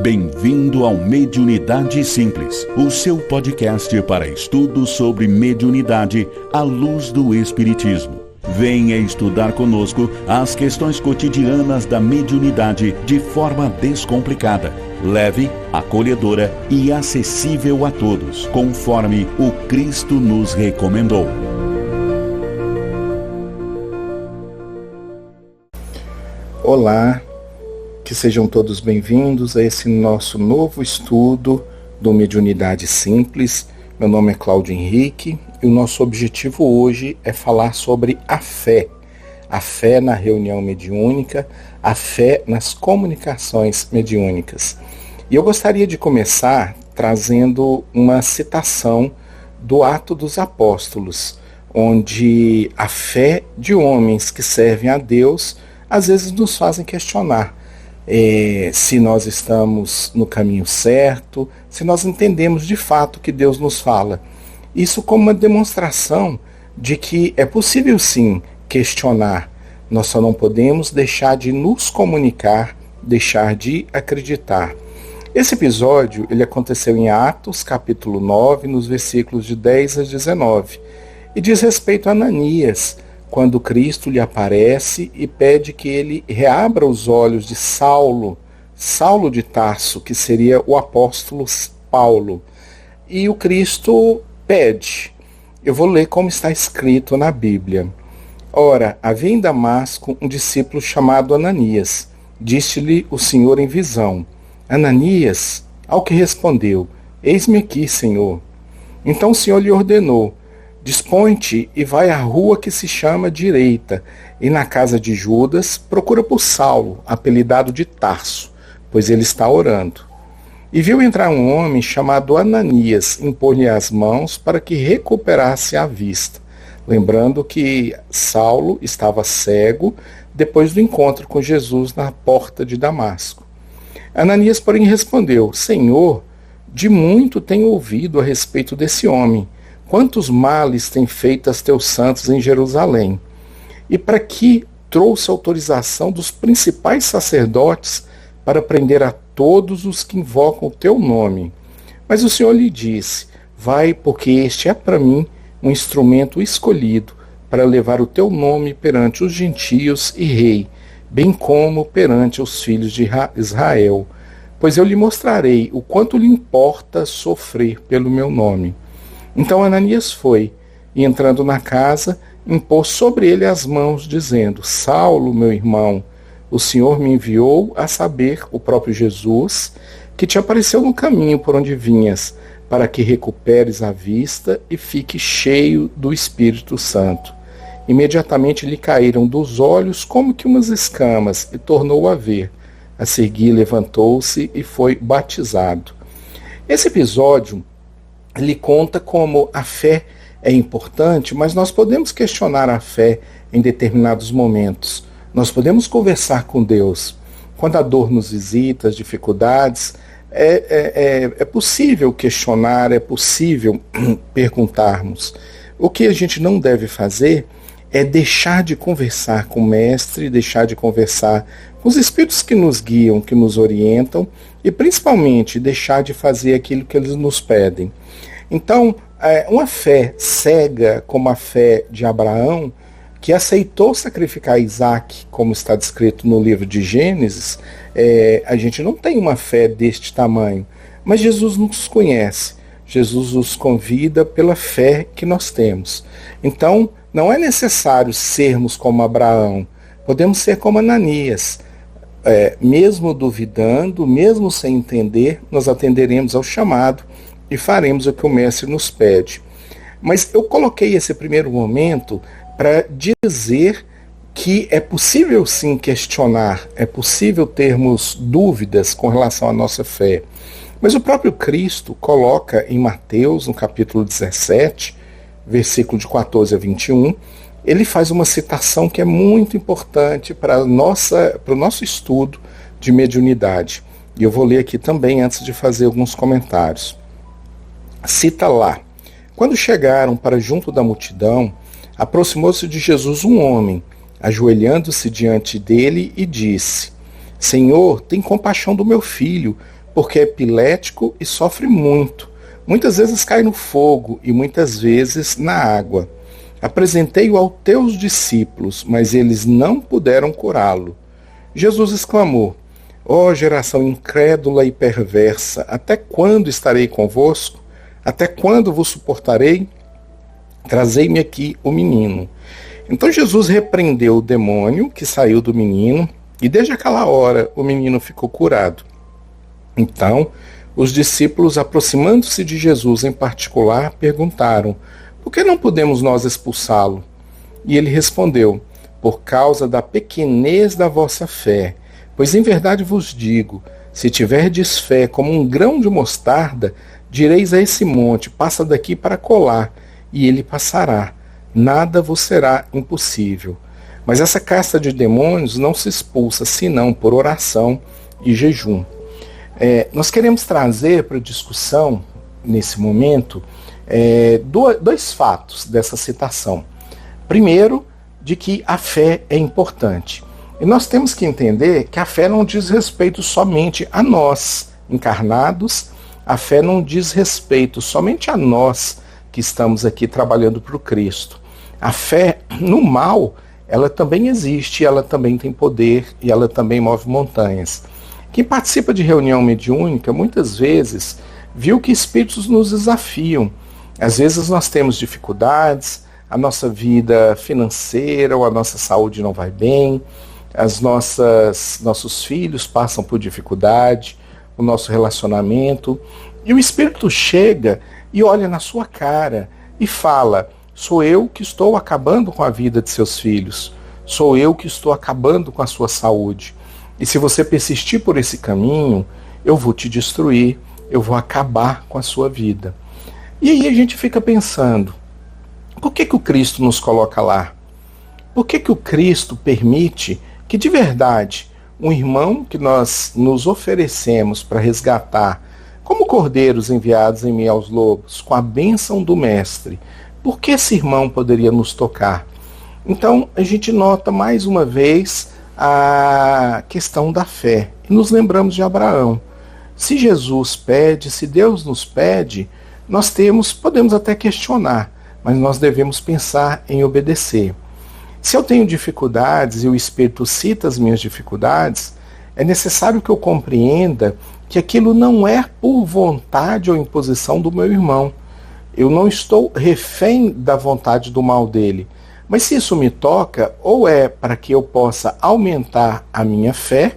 Bem-vindo ao Mediunidade Simples, o seu podcast para estudos sobre mediunidade à luz do Espiritismo. Venha estudar conosco as questões cotidianas da mediunidade de forma descomplicada, leve, acolhedora e acessível a todos, conforme o Cristo nos recomendou. Olá, que sejam todos bem-vindos a esse nosso novo estudo do Mediunidade Simples. Meu nome é Cláudio Henrique e o nosso objetivo hoje é falar sobre a fé na reunião mediúnica, a fé nas comunicações mediúnicas. E eu gostaria de começar trazendo uma citação do Atos dos Apóstolos, onde a fé de homens que servem a Deus às vezes nos fazem questionar se nós estamos no caminho certo, se nós entendemos de fato o que Deus nos fala. Isso como uma demonstração de que é possível sim questionar, nós só não podemos deixar de nos comunicar, deixar de acreditar. Esse episódio ele aconteceu em Atos, capítulo 9, nos versículos de 10 a 19, e diz respeito a Ananias, quando Cristo lhe aparece e pede que ele reabra os olhos de Saulo de Tarso, que seria o apóstolo Paulo. E o Cristo pede. Eu vou ler como está escrito na Bíblia. Ora, havia em Damasco um discípulo chamado Ananias. Disse-lhe o Senhor em visão: Ananias, ao que respondeu: Eis-me aqui, Senhor. Então o Senhor lhe ordenou: Dispõe-te e vai à rua que se chama Direita, e na casa de Judas procura por Saulo, apelidado de Tarso, pois ele está orando. E viu entrar um homem chamado Ananias, impor-lhe as mãos para que recuperasse a vista, lembrando que Saulo estava cego depois do encontro com Jesus na porta de Damasco. Ananias, porém, respondeu: Senhor, de muito tenho ouvido a respeito desse homem. Quantos males tem feito aos teus santos em Jerusalém? E para que trouxe autorização dos principais sacerdotes para prender a todos os que invocam o teu nome. Mas o Senhor lhe disse: Vai, porque este é para mim um instrumento escolhido para levar o teu nome perante os gentios e rei, bem como perante os filhos de Israel. Pois eu lhe mostrarei o quanto lhe importa sofrer pelo meu nome. Então Ananias foi, e entrando na casa, impôs sobre ele as mãos, dizendo: Saulo, meu irmão, o Senhor me enviou, a saber, o próprio Jesus, que te apareceu no caminho por onde vinhas, para que recuperes a vista e fique cheio do Espírito Santo. Imediatamente lhe caíram dos olhos como que umas escamas, e tornou a ver. A seguir levantou-se e foi batizado. Esse episódio ele conta como a fé é importante, mas nós podemos questionar a fé em determinados momentos. Nós podemos conversar com Deus. Quando a dor nos visita, as dificuldades, é possível questionar, é possível perguntarmos. O que a gente não deve fazer é deixar de conversar com o Mestre, deixar de conversar com os Espíritos que nos guiam, que nos orientam, e principalmente deixar de fazer aquilo que eles nos pedem. Então, uma fé cega como a fé de Abraão, que aceitou sacrificar Isaac, como está descrito no livro de Gênesis, a gente não tem uma fé deste tamanho. Mas Jesus nos conhece, Jesus nos convida pela fé que nós temos. Então, não é necessário sermos como Abraão, podemos ser como Ananias. Mesmo duvidando, mesmo sem entender, nós atenderemos ao chamado e faremos o que o Mestre nos pede. Mas eu coloquei esse primeiro momento para dizer que é possível sim questionar, é possível termos dúvidas com relação à nossa fé. Mas o próprio Cristo coloca em Mateus, no capítulo 17, versículo de 14 a 21, ele faz uma citação que é muito importante para o nosso estudo de mediunidade. E eu vou ler aqui também antes de fazer alguns comentários. Cita lá: Quando chegaram para junto da multidão, aproximou-se de Jesus um homem, ajoelhando-se diante dele, e disse: Senhor, tem compaixão do meu filho, porque é epilético e sofre muito. Muitas vezes cai no fogo e muitas vezes na água. Apresentei-o aos teus discípulos, mas eles não puderam curá-lo. Jesus exclamou: ó geração incrédula e perversa, até quando estarei convosco? Até quando vos suportarei? Trazei-me aqui o menino. Então Jesus repreendeu o demônio que saiu do menino, e desde aquela hora o menino ficou curado. Então, os discípulos, aproximando-se de Jesus em particular, perguntaram: por que não podemos nós expulsá-lo? E ele respondeu: por causa da pequenez da vossa fé. Pois em verdade vos digo, se tiverdes fé como um grão de mostarda, direis a esse monte: passa daqui para colar, e ele passará. Nada vos será impossível. Mas essa casta de demônios não se expulsa senão por oração e jejum. Nós queremos trazer para discussão, nesse momento, dois fatos dessa citação. Primeiro, de que a fé é importante. E nós temos que entender que a fé não diz respeito somente a nós, encarnados, a fé não diz respeito somente a nós que estamos aqui trabalhando para o Cristo. A fé no mal, ela também existe, ela também tem poder e ela também move montanhas. Quem participa de reunião mediúnica, muitas vezes, viu que espíritos nos desafiam. Às vezes nós temos dificuldades, a nossa vida financeira ou a nossa saúde não vai bem, nossos filhos passam por dificuldade, o nosso relacionamento, e o espírito chega e olha na sua cara e fala: sou eu que estou acabando com a vida de seus filhos, sou eu que estou acabando com a sua saúde. E se você persistir por esse caminho, eu vou te destruir, eu vou acabar com a sua vida. E aí a gente fica pensando, por que o Cristo nos coloca lá? Por que o Cristo permite que de verdade um irmão que nós nos oferecemos para resgatar, como cordeiros enviados em meio aos lobos, com a bênção do Mestre, por que esse irmão poderia nos tocar? Então a gente nota mais uma vez a questão da fé. E nos lembramos de Abraão. Se Jesus pede, se Deus nos pede, nós podemos até questionar, mas nós devemos pensar em obedecer. Se eu tenho dificuldades e o Espírito cita as minhas dificuldades, é necessário que eu compreenda que aquilo não é por vontade ou imposição do meu irmão. Eu não estou refém da vontade do mal dele. Mas se isso me toca, ou é para que eu possa aumentar a minha fé,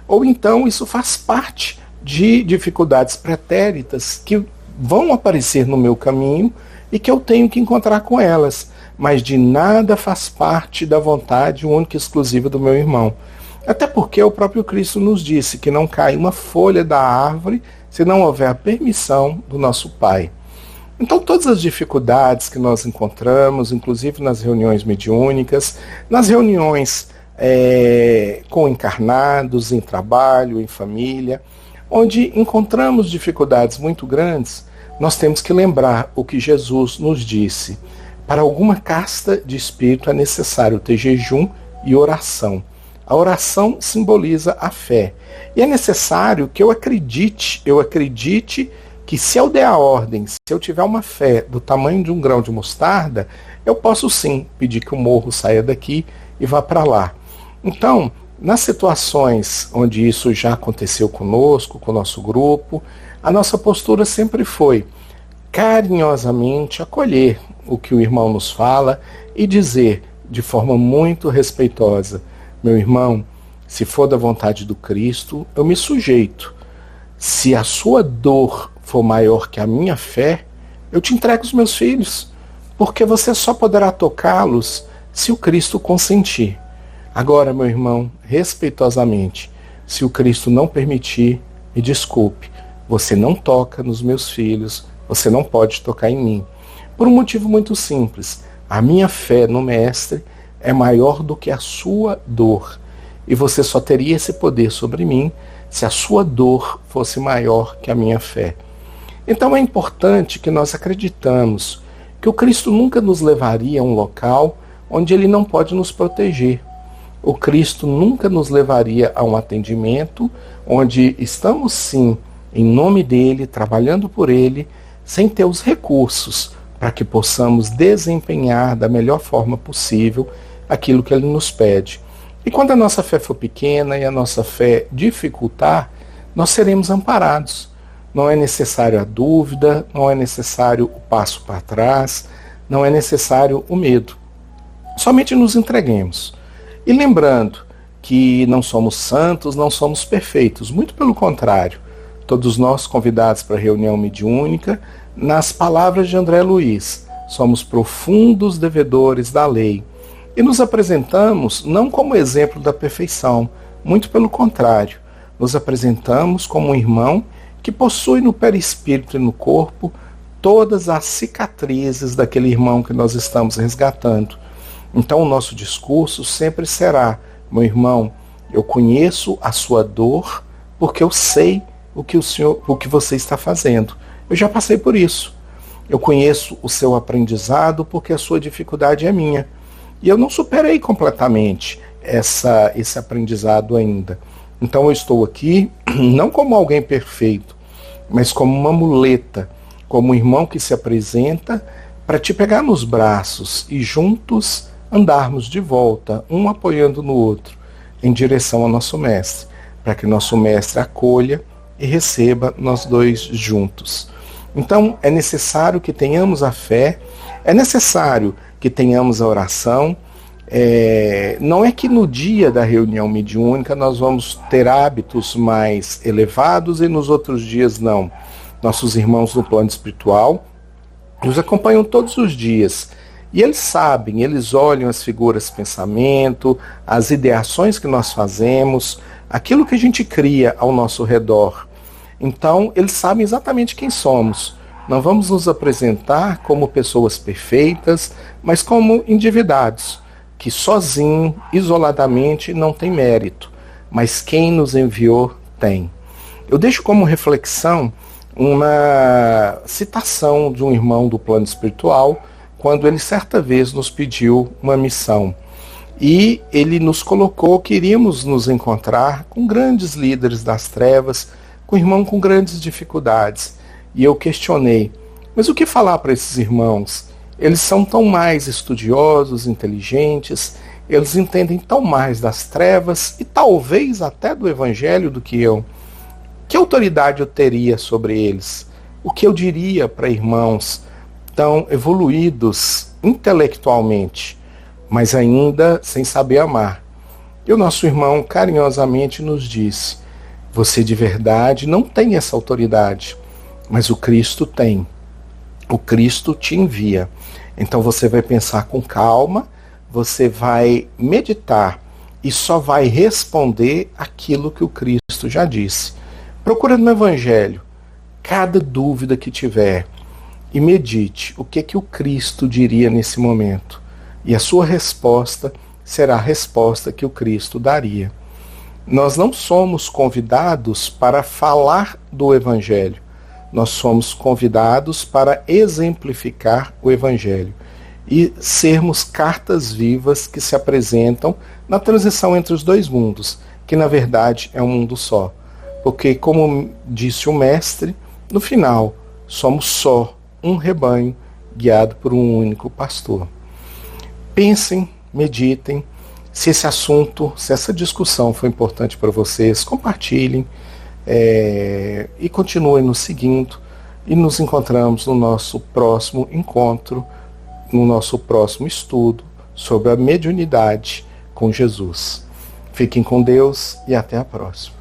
ou então isso faz parte de dificuldades pretéritas que vão aparecer no meu caminho e que eu tenho que encontrar com elas. Mas de nada faz parte da vontade única e exclusiva do meu irmão. Até porque o próprio Cristo nos disse que não cai uma folha da árvore se não houver a permissão do nosso Pai. Então todas as dificuldades que nós encontramos, inclusive nas reuniões mediúnicas, nas reuniões com encarnados, em trabalho, em família, onde encontramos dificuldades muito grandes, nós temos que lembrar o que Jesus nos disse. Para alguma casta de espírito é necessário ter jejum e oração. A oração simboliza a fé. E é necessário que eu acredite que se eu der a ordem, se eu tiver uma fé do tamanho de um grão de mostarda, eu posso sim pedir que o morro saia daqui e vá para lá. Então, nas situações onde isso já aconteceu conosco, com o nosso grupo, a nossa postura sempre foi carinhosamente acolher o que o irmão nos fala e dizer de forma muito respeitosa: meu irmão, se for da vontade do Cristo, eu me sujeito. Se a sua dor for maior que a minha fé, eu te entrego os meus filhos, porque você só poderá tocá-los se o Cristo consentir. Agora, meu irmão, respeitosamente, se o Cristo não permitir, me desculpe, você não toca nos meus filhos, você não pode tocar em mim. Por um motivo muito simples: a minha fé no Mestre é maior do que a sua dor, e você só teria esse poder sobre mim se a sua dor fosse maior que a minha fé. Então é importante que nós acreditamos que o Cristo nunca nos levaria a um local onde ele não pode nos proteger. O Cristo nunca nos levaria a um atendimento onde estamos sim em nome dele, trabalhando por ele, sem ter os recursos para que possamos desempenhar da melhor forma possível aquilo que ele nos pede. E quando a nossa fé for pequena e a nossa fé dificultar, nós seremos amparados. Não é necessário a dúvida, não é necessário o passo para trás, não é necessário o medo. Somente nos entreguemos. E lembrando que não somos santos, não somos perfeitos, muito pelo contrário. Todos nós convidados para a reunião mediúnica, nas palavras de André Luiz, somos profundos devedores da lei. E nos apresentamos não como exemplo da perfeição, muito pelo contrário. Nos apresentamos como um irmão que possui no perispírito e no corpo todas as cicatrizes daquele irmão que nós estamos resgatando. Então o nosso discurso sempre será: meu irmão, eu conheço a sua dor porque eu sei o que você está fazendo. Eu já passei por isso. Eu conheço o seu aprendizado porque a sua dificuldade é minha. E eu não superei completamente esse aprendizado ainda. Então eu estou aqui não como alguém perfeito, mas como uma muleta, como um irmão que se apresenta para te pegar nos braços e juntos andarmos de volta, um apoiando no outro, em direção ao nosso mestre, para que nosso mestre acolha e receba nós dois juntos. Então é necessário que tenhamos a fé, é necessário que tenhamos a oração. Não é que no dia da reunião mediúnica nós vamos ter hábitos mais elevados e nos outros dias não. Nossos irmãos no plano espiritual nos acompanham todos os dias. E eles sabem, eles olham as figuras de pensamento, as ideações que nós fazemos, aquilo que a gente cria ao nosso redor. Então, eles sabem exatamente quem somos. Não vamos nos apresentar como pessoas perfeitas, mas como endividados, que sozinho, isoladamente, não tem mérito, mas quem nos enviou tem. Eu deixo como reflexão uma citação de um irmão do plano espiritual, quando ele certa vez nos pediu uma missão. E ele nos colocou que iríamos nos encontrar com grandes líderes das trevas, com irmãos com grandes dificuldades. E eu questionei, mas o que falar para esses irmãos? Eles são tão mais estudiosos, inteligentes, eles entendem tão mais das trevas e talvez até do evangelho do que eu. Que autoridade eu teria sobre eles? O que eu diria para irmãos tão evoluídos intelectualmente, mas ainda sem saber amar? E o nosso irmão carinhosamente nos disse: você de verdade não tem essa autoridade, mas o Cristo tem. O Cristo te envia. Então você vai pensar com calma, você vai meditar e só vai responder aquilo que o Cristo já disse. Procura no Evangelho cada dúvida que tiver e medite o que o Cristo diria nesse momento. E a sua resposta será a resposta que o Cristo daria. Nós não somos convidados para falar do Evangelho. Nós somos convidados para exemplificar o Evangelho e sermos cartas vivas que se apresentam na transição entre os dois mundos, que na verdade é um mundo só. Porque, como disse o Mestre, no final somos só um rebanho guiado por um único pastor. Pensem, meditem. Se esse assunto, se essa discussão foi importante para vocês, compartilhem e continuem nos seguindo. E nos encontramos no nosso próximo encontro, no nosso próximo estudo sobre a mediunidade com Jesus. Fiquem com Deus e até a próxima.